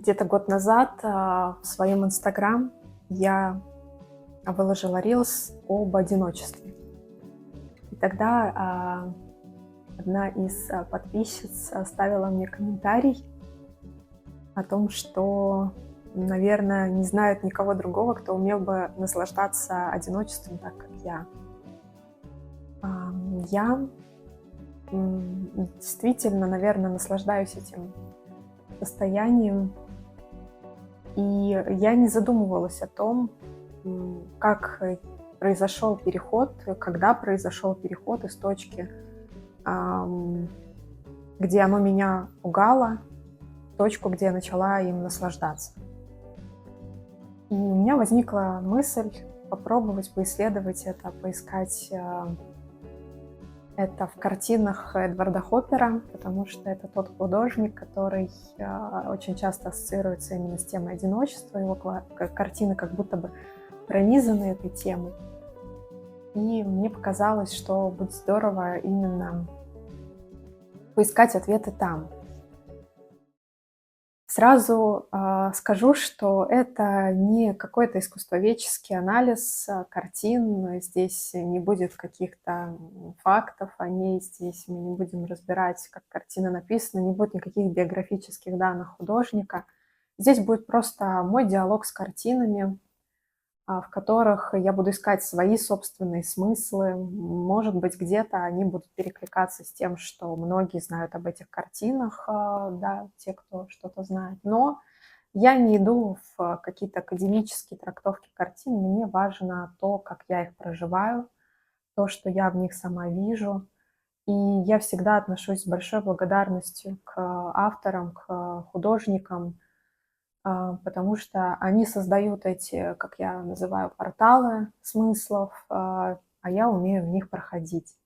Где-то год назад в своем Инстаграм я выложила рилс об одиночестве. И тогда одна из подписчиц оставила мне комментарий о том, что, наверное, не знает никого другого, кто умел бы наслаждаться одиночеством так, как я. Я действительно, наверное, наслаждаюсь этим состоянием. И я не задумывалась о том, как произошел переход, когда произошел переход из точки, ам, где оно меня пугало, в точку, где я начала им наслаждаться. И у меня возникла мысль попробовать поисследовать это, поискать это в картинах Эдварда Хоппера, потому что это тот художник, который очень часто ассоциируется именно с темой одиночества. Его картины как будто бы пронизаны этой темой. И мне показалось, что будет здорово именно поискать ответы там. Сразу скажу, что это не какой-то искусствоведческий анализ картин. Здесь не будет каких-то фактов о ней. Здесь мы не будем разбирать, как картина написана, не будет никаких биографических данных художника. Здесь будет просто мой диалог с картинами, в которых я буду искать свои собственные смыслы. Может быть, где-то они будут перекликаться с тем, что многие знают об этих картинах, да, те, кто что-то знает. Но я не иду в какие-то академические трактовки картин. Мне важно то, как я их проживаю, то, что я в них сама вижу. И я всегда отношусь с большой благодарностью к авторам, к художникам, потому что они создают эти, как я называю, порталы смыслов, а я умею в них проходить.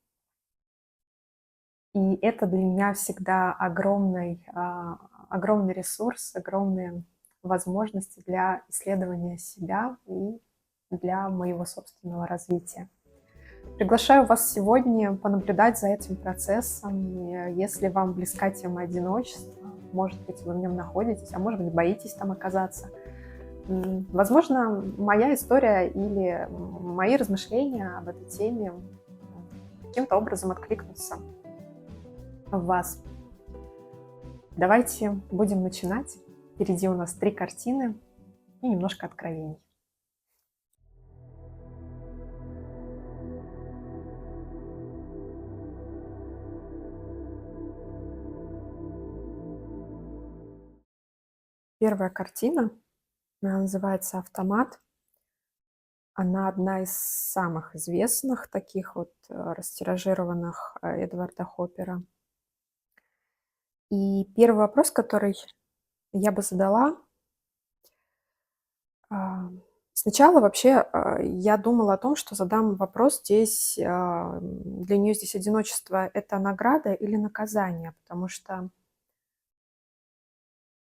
И это для меня всегда огромный ресурс, огромные возможности для исследования себя и для моего собственного развития. Приглашаю вас сегодня понаблюдать за этим процессом. И если вам близка тема одиночества, может быть, вы в нем находитесь, а может быть, боитесь там оказаться. Возможно, моя история или мои размышления об этой теме каким-то образом откликнутся в вас. Давайте будем начинать. Впереди у нас 3 картины и немножко откровений. Первая картина, она называется «Автомат». Она одна из самых известных таких вот растиражированных Эдварда Хоппера. И первый вопрос, который я бы задала. Сначала вообще я думала о том, что задам вопрос здесь, для нее здесь одиночество — это награда или наказание, потому что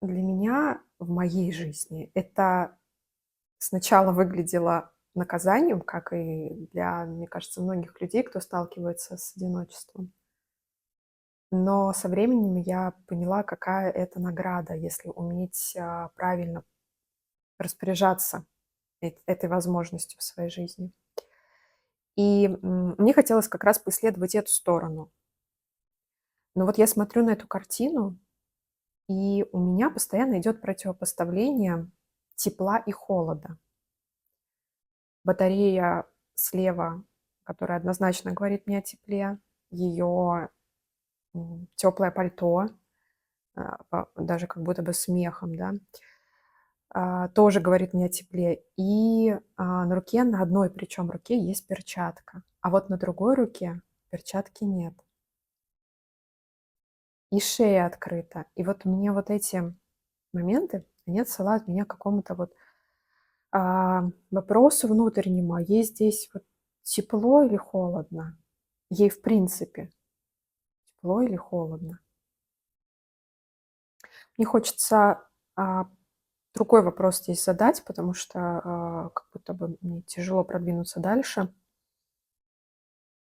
для меня в моей жизни это сначала выглядело наказанием, как и для, мне кажется, многих людей, кто сталкивается с одиночеством. Но со временем я поняла, какая это награда, если уметь правильно распоряжаться этой возможностью в своей жизни. И мне хотелось как раз поисследовать эту сторону. Но вот я смотрю на эту картину, и у меня постоянно идет противопоставление тепла и холода. Батарея слева, которая однозначно говорит мне о тепле, ее теплое пальто, даже как будто бы смехом, да, тоже говорит мне о тепле. И на руке, на одной причем руке есть перчатка, а вот на другой руке перчатки нет. И шея открыта. И вот мне вот эти моменты, они отсылают меня к какому-то вот вопросу внутреннему: а ей здесь вот тепло или холодно? Ей в принципе тепло или холодно? Мне хочется другой вопрос здесь задать, потому что как будто бы мне тяжело продвинуться дальше.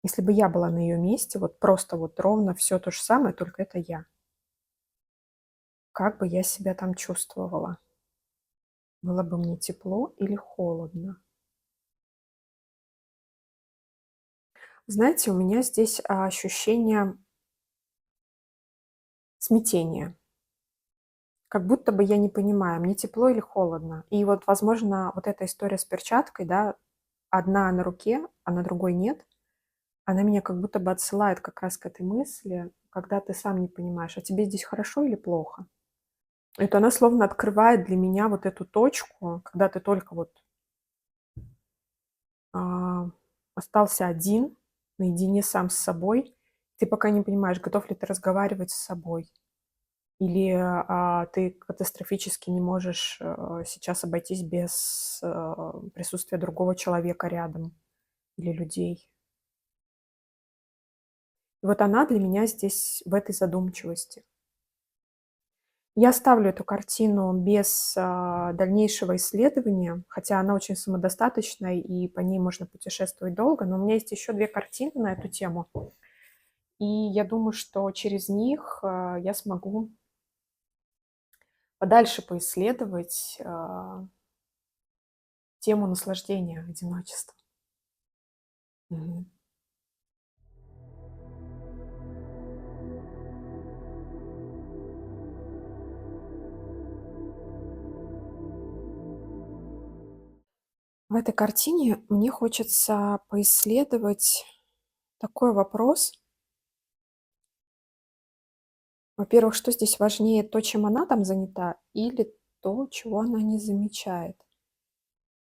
Если бы я была на ее месте, вот просто вот ровно все то же самое, только это я. как бы я себя там чувствовала. Было бы мне тепло или холодно? Знаете, у меня здесь ощущение смятения. Как будто бы я не понимаю, мне тепло или холодно. И вот, возможно, вот эта история с перчаткой, да, одна на руке, а на другой нет, она меня как будто бы отсылает как раз к этой мысли, когда ты сам не понимаешь, а тебе здесь хорошо или плохо. Это она словно открывает для меня вот эту точку, когда ты только вот а, остался один, наедине сам с собой. Ты пока не понимаешь, готов ли ты разговаривать с собой, или ты катастрофически не можешь сейчас обойтись без присутствия другого человека рядом или людей. И вот она для меня здесь в этой задумчивости. Я оставлю эту картину без дальнейшего исследования, хотя она очень самодостаточная, и по ней можно путешествовать долго, но у меня есть еще две картины на эту тему, и я думаю, что через них я смогу подальше поисследовать тему наслаждения одиночеством. Мгм. В этой картине мне хочется поисследовать такой вопрос. Во-первых, что здесь важнее, то, чем она там занята, или то, чего она не замечает?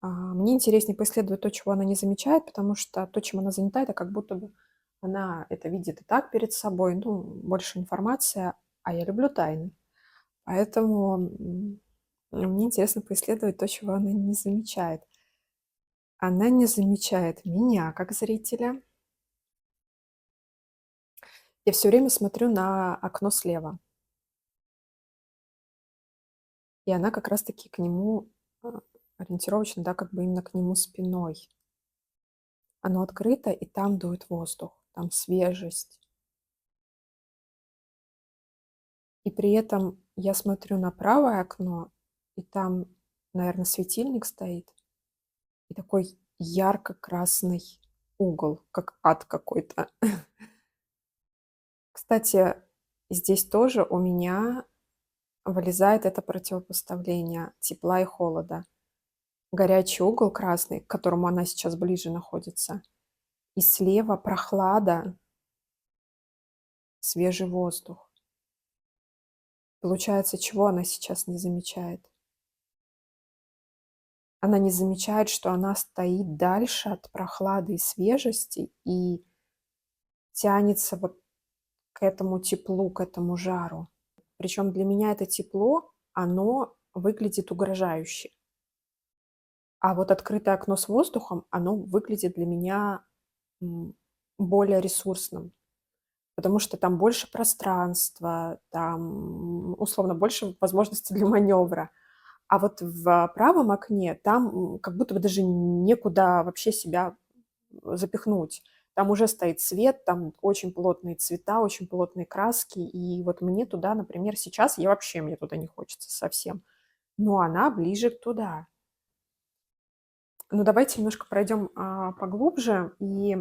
Мне интереснее поисследовать то, чего она не замечает, потому что то, чем она занята, это как будто бы она это видит и так перед собой, ну, больше информация, а я люблю тайны. Поэтому мне интересно поисследовать то, чего она не замечает. Она не замечает меня как зрителя. Я все время смотрю на окно слева, и она как раз-таки к нему а, ориентировочно, да, как бы именно к нему спиной. Оно открыто, и там дует воздух, там свежесть. И при этом я смотрю на правое окно, и там, наверное, светильник стоит, и такой ярко-красный угол, как ад какой-то. Кстати, здесь тоже у меня вылезает это противопоставление тепла и холода. Горячий угол красный, к которому она сейчас ближе находится, и слева прохлада, свежий воздух. Получается, чего она сейчас не замечает? Она не замечает, что она стоит дальше от прохлады и свежести и тянется вот к этому теплу, к этому жару. Причем для меня это тепло, оно выглядит угрожающе. А вот открытое окно с воздухом, оно выглядит для меня м, более ресурсным, потому что там больше пространства, там условно больше возможностей для маневра. А вот в правом окне там как будто бы даже некуда вообще себя запихнуть. Там уже стоит свет, там очень плотные цвета, очень плотные краски. И вот мне туда, например, сейчас, мне туда не хочется совсем. Но она ближе туда. Ну, давайте немножко пройдем поглубже. И,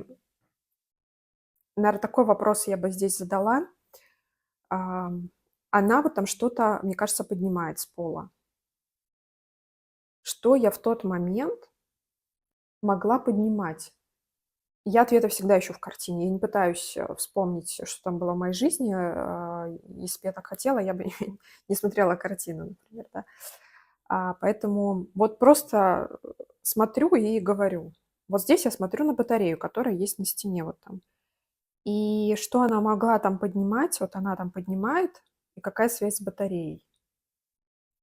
наверное, такой вопрос я бы здесь задала. Ам, Она вот там что-то, мне кажется, поднимает с пола. Что я в тот момент могла поднимать? Я ответы всегда ищу в картине. Я не пытаюсь, вспомнить, что там было в моей жизни. Если бы я так хотела, я бы не смотрела картину, например, да. Поэтому вот просто, смотрю и говорю. Вот здесь я смотрю на батарею, которая есть на стене вот там. И что она могла там поднимать, вот она там поднимает, и какая связь с батареей.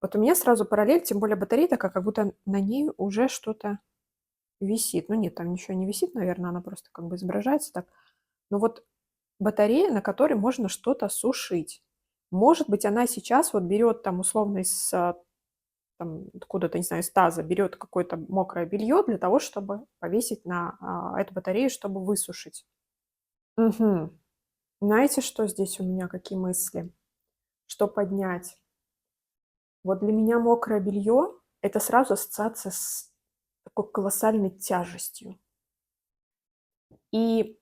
Вот у меня сразу параллель, тем более батарея такая, как будто на ней уже что-то висит. Ну нет, там ничего не висит, наверное, она просто как бы изображается так. Но вот батарея, на которой можно что-то сушить. Может быть, она сейчас вот берет там условно из там, откуда-то, не знаю, из таза, берет какое-то мокрое белье для того, чтобы повесить на эту батарею, чтобы высушить. Мгм. Знаете, что здесь у меня, какие мысли? Что поднять? Вот для меня мокрое белье — это сразу ассоциация с такой колоссальной тяжестью. И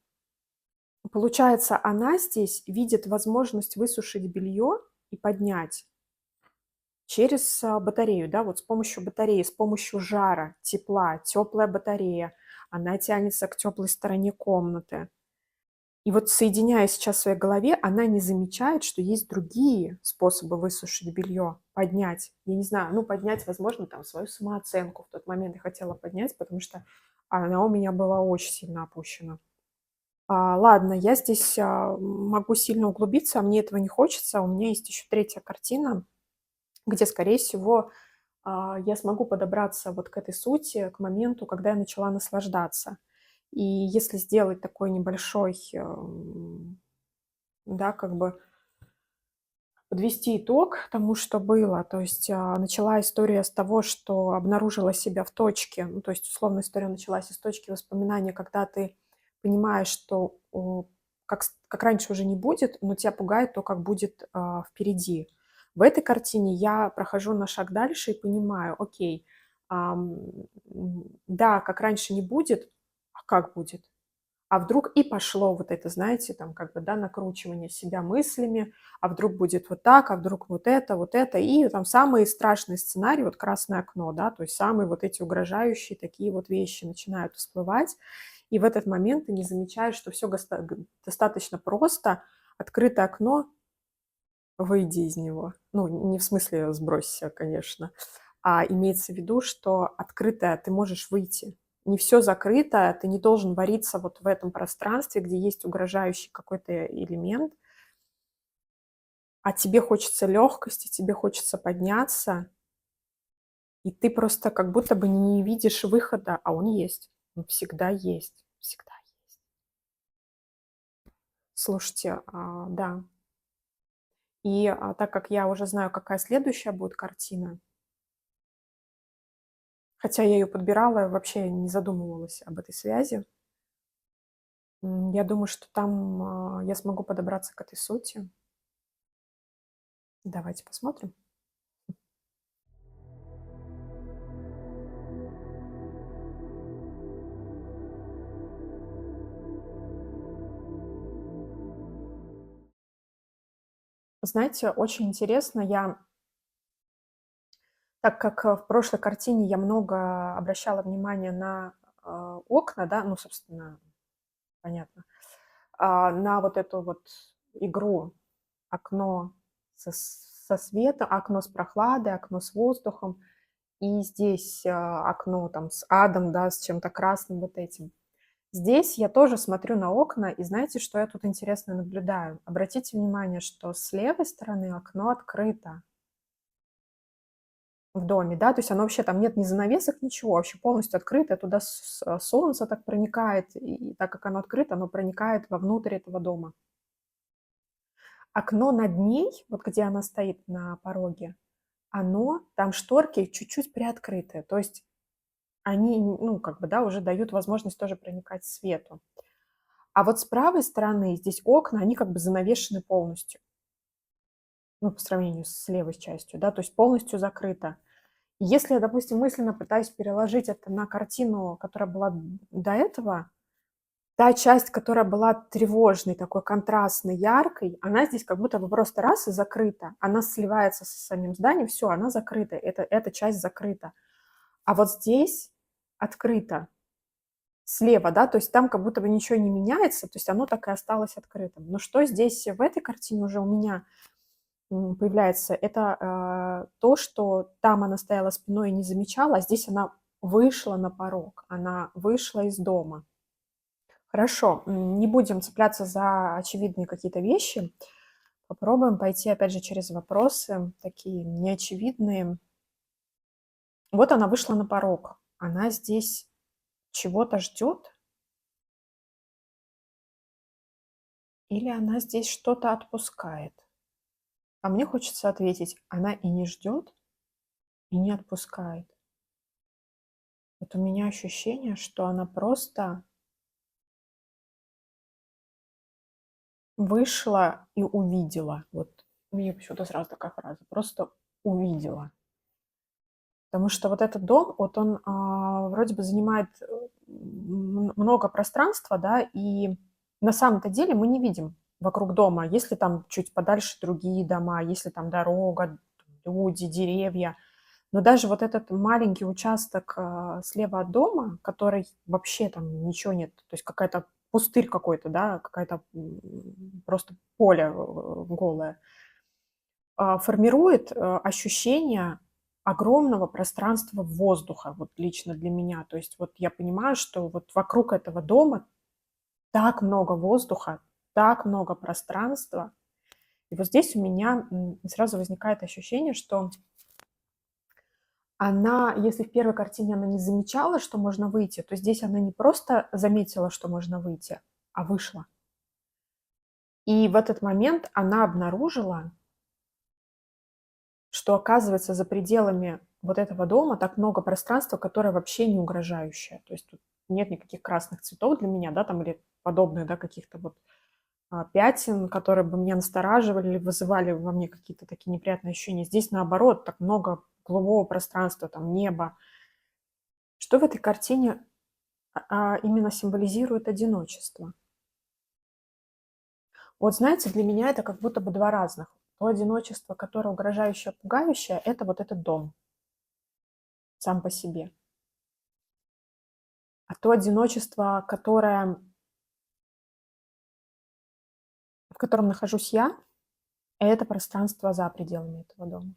получается, она здесь видит возможность высушить белье и поднять через батарею, да, вот с помощью батареи, с помощью жара, тепла, теплая батарея, она тянется к теплой стороне комнаты. И вот соединяя сейчас в своей голове, она не замечает, что есть другие способы высушить белье, поднять. Я не знаю, ну, поднять, возможно, там свою самооценку. В тот момент я хотела поднять, потому что она у меня была очень сильно опущена. Ладно, я здесь могу сильно углубиться, а мне этого не хочется. У меня есть еще третья картина, где, скорее всего, я смогу подобраться вот к этой сути, к моменту, когда я начала наслаждаться. И если сделать такой небольшой, да, как бы подвести итог тому, что было. То есть начала история с того, что обнаружила себя в точке, ну, то есть условно история началась из точки воспоминания, когда ты понимаешь, что как раньше уже не будет, но тебя пугает то, как будет впереди. В этой картине я прохожу на шаг дальше и понимаю, окей, да, как раньше не будет, а как будет? А вдруг и пошло вот это, знаете, там как бы, да, накручивание себя мыслями, а вдруг будет вот так, а вдруг вот это. И там самые страшные сценарии, вот красное окно, да, то есть самые вот эти угрожающие такие вот вещи начинают всплывать. И в этот момент ты не замечаешь, что все достаточно просто. Открытое окно, выйди из него. Ну, не в смысле сбросься, конечно, а имеется в виду, что открытое ты можешь выйти. Не все закрыто, ты не должен вариться вот в этом пространстве, где есть угрожающий какой-то элемент, а тебе хочется легкости, тебе хочется подняться, и ты просто как будто бы не видишь выхода, а он есть. Он всегда есть, всегда есть. Слушайте, да. И так как я уже знаю, какая следующая будет картина, хотя я ее подбирала, вообще не задумывалась об этой связи. Я думаю, что там, я смогу подобраться к этой сути. Давайте посмотрим. Знаете, очень интересно, так как в прошлой картине я много обращала внимание на окна, да, ну, собственно, понятно, на вот эту вот игру окно со светом, окно с прохладой, окно с воздухом, и здесь окно там с адом, да, с чем-то красным вот этим. Здесь я тоже смотрю на окна, и знаете, что я тут интересно наблюдаю? Обратите внимание, что с левой стороны окно открыто в доме, да, то есть оно вообще там нет ни занавесок, ничего, вообще полностью открыто, туда солнце так проникает, и так как оно открыто, оно проникает вовнутрь этого дома. Окно над ней, вот где она стоит на пороге, оно, там шторки чуть-чуть приоткрыты, то есть они, ну, как бы, да, уже дают возможность тоже проникать свету. А вот с правой стороны здесь окна, они как бы занавешены полностью, ну, по сравнению с левой частью, да, то есть полностью закрыто. И если я, допустим, мысленно пытаюсь переложить это на картину, которая была до этого, та часть, которая была тревожной, такой контрастной, яркой, она здесь как будто бы просто раз и закрыта. Она сливается со самим зданием, все, она закрыта, эта часть закрыта. А вот здесь открыто. Слева, да, то есть там как будто бы ничего не меняется, то есть оно так и осталось открытым. Но что здесь в этой картине уже у меня появляется, это то, что там она стояла спиной и не замечала, а здесь она вышла на порог, она вышла из дома. Хорошо, не будем цепляться за очевидные какие-то вещи, попробуем пойти опять же через вопросы, такие неочевидные. Вот она вышла на порог, она здесь чего-то ждет, или она здесь что-то отпускает? А мне хочется ответить, она и не ждет, и не отпускает. Вот у меня ощущение, что она просто вышла и увидела. Вот у меня почему-то сразу такая фраза. Просто увидела. Потому что вот этот дом, вот он вроде бы занимает много пространства, да, и на самом-то деле мы не видим вокруг дома, если там чуть подальше другие дома, если там дорога, люди, деревья. Но даже вот этот маленький участок слева от дома, который вообще там ничего нет, то есть какая-то пустырь какой-то, да, какая-то просто поле голое, формирует ощущение огромного пространства воздуха, вот лично для меня. То есть вот я понимаю, что вот вокруг этого дома так много воздуха, так много пространства. И вот здесь у меня сразу возникает ощущение, что она, если в первой картине она не замечала, что можно выйти, то здесь она не просто заметила, что можно выйти, а вышла. И в этот момент она обнаружила, что, оказывается, за пределами вот этого дома так много пространства, которое вообще не угрожающее. То есть тут нет никаких красных цветов для меня, да, там или подобных, да, каких-то вот пятен, которые бы меня настораживали или вызывали во мне какие-то такие неприятные ощущения. Здесь, наоборот, так много голубого пространства, там небо. Что в этой картине именно символизирует одиночество? Вот знаете, для меня это как будто бы два разных. То одиночество, которое угрожающее, пугающее, это вот этот дом сам по себе. А то одиночество, в котором нахожусь я, это пространство за пределами этого дома.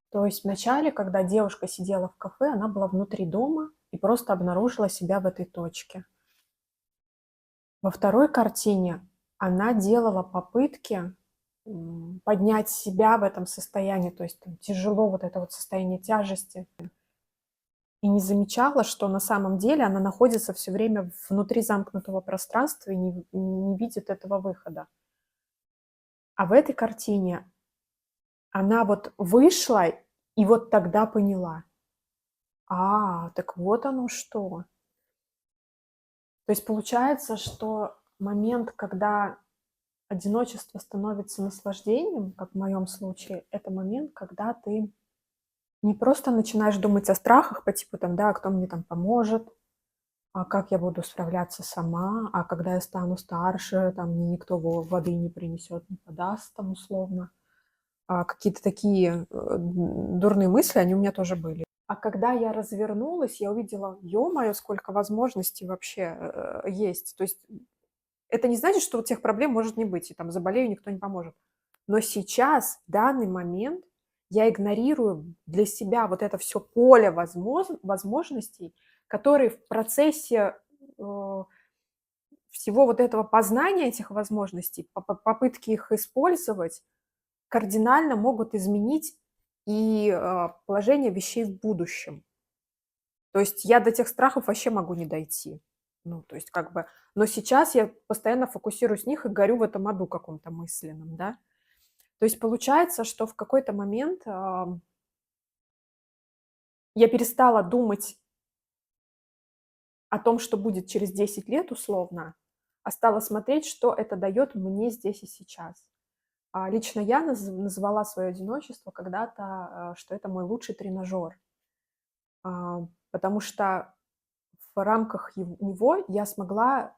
То есть вначале, когда девушка сидела в кафе, она была внутри дома и просто обнаружила себя в этой точке. Во второй картине она делала попытки поднять себя в этом состоянии, то есть там тяжело, вот это вот состояние тяжести, и не замечала, что на самом деле она находится все время внутри замкнутого пространства и не видит этого выхода. А в этой картине она вот вышла и вот тогда поняла: так вот оно что. То есть получается, что момент, когда одиночество становится наслаждением, как в моем случае, это момент, когда ты не просто начинаешь думать о страхах по типу там, да, кто мне там поможет, а как я буду справляться сама, а когда я стану старше, там мне никто воды не принесет, не подаст там условно. Какие-то такие дурные мысли, они у меня тоже были. А когда я развернулась, я увидела, ё-моё, сколько возможностей вообще есть. То есть это не значит, что вот тех проблем может не быть, и там заболею, никто не поможет. Но сейчас, в данный момент, я игнорирую для себя вот это все поле возможностей, которые в процессе всего вот этого познания этих возможностей, попытки их использовать, кардинально могут изменить и положение вещей в будущем. То есть я до тех страхов вообще могу не дойти. Ну, то есть как бы, но сейчас я постоянно фокусируюсь в них и горю в этом аду каком-то мысленном, да. То есть получается, что в какой-то момент я перестала думать о том, что будет через 10 лет условно, а стала смотреть, что это дает мне здесь и сейчас. Лично я назвала свое одиночество когда-то, что это мой лучший тренажер, потому что в рамках него я смогла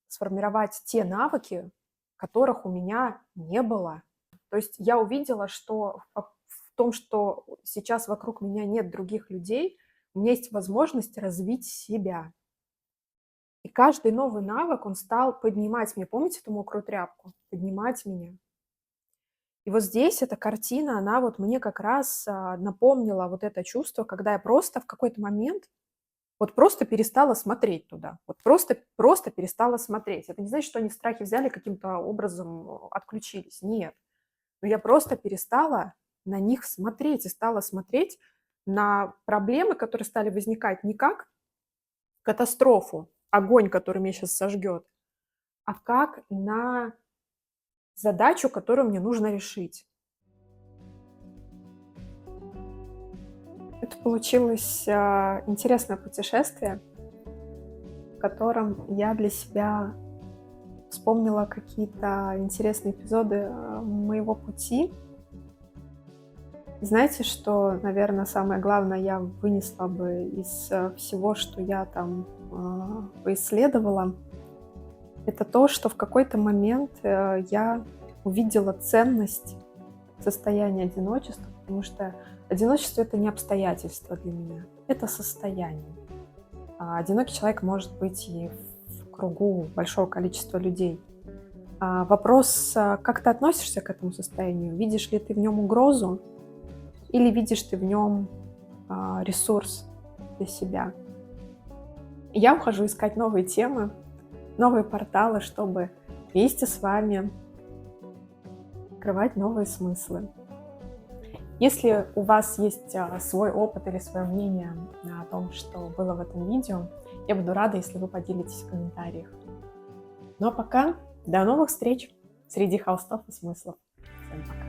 сформировать те навыки, которых у меня не было. То есть я увидела, что в том, что сейчас вокруг меня нет других людей, у меня есть возможность развить себя. И каждый новый навык, он стал поднимать меня. Помните эту мокрую тряпку? Поднимать меня. И вот здесь эта картина, она вот мне как раз напомнила вот это чувство, когда я просто в какой-то момент вот просто перестала смотреть туда. Вот просто перестала смотреть. Это не значит, что они страхи взяли, каким-то образом отключились. Нет. Но я просто перестала на них смотреть и стала смотреть на проблемы, которые стали возникать не как катастрофу, огонь, который меня сейчас сожгет, а как на задачу, которую мне нужно решить. Это получилось интересное путешествие, в котором я для себя вспомнила какие-то интересные эпизоды моего пути. Знаете, что, наверное, самое главное я вынесла бы из всего, что я там поисследовала, это то, что в какой-то момент я увидела ценность состояния одиночества, потому что одиночество — это не обстоятельство для меня, это состояние. Одинокий человек может быть и в кругу большого количества людей. Вопрос, как ты относишься к этому состоянию? Видишь ли ты в нем угрозу или видишь ты в нем ресурс для себя? Я ухожу искать новые темы, новые порталы, чтобы вместе с вами открывать новые смыслы. Если у вас есть свой опыт или свое мнение о том, что было в этом видео, я буду рада, если вы поделитесь в комментариях. Ну а пока до новых встреч среди холстов и смыслов. Всем пока.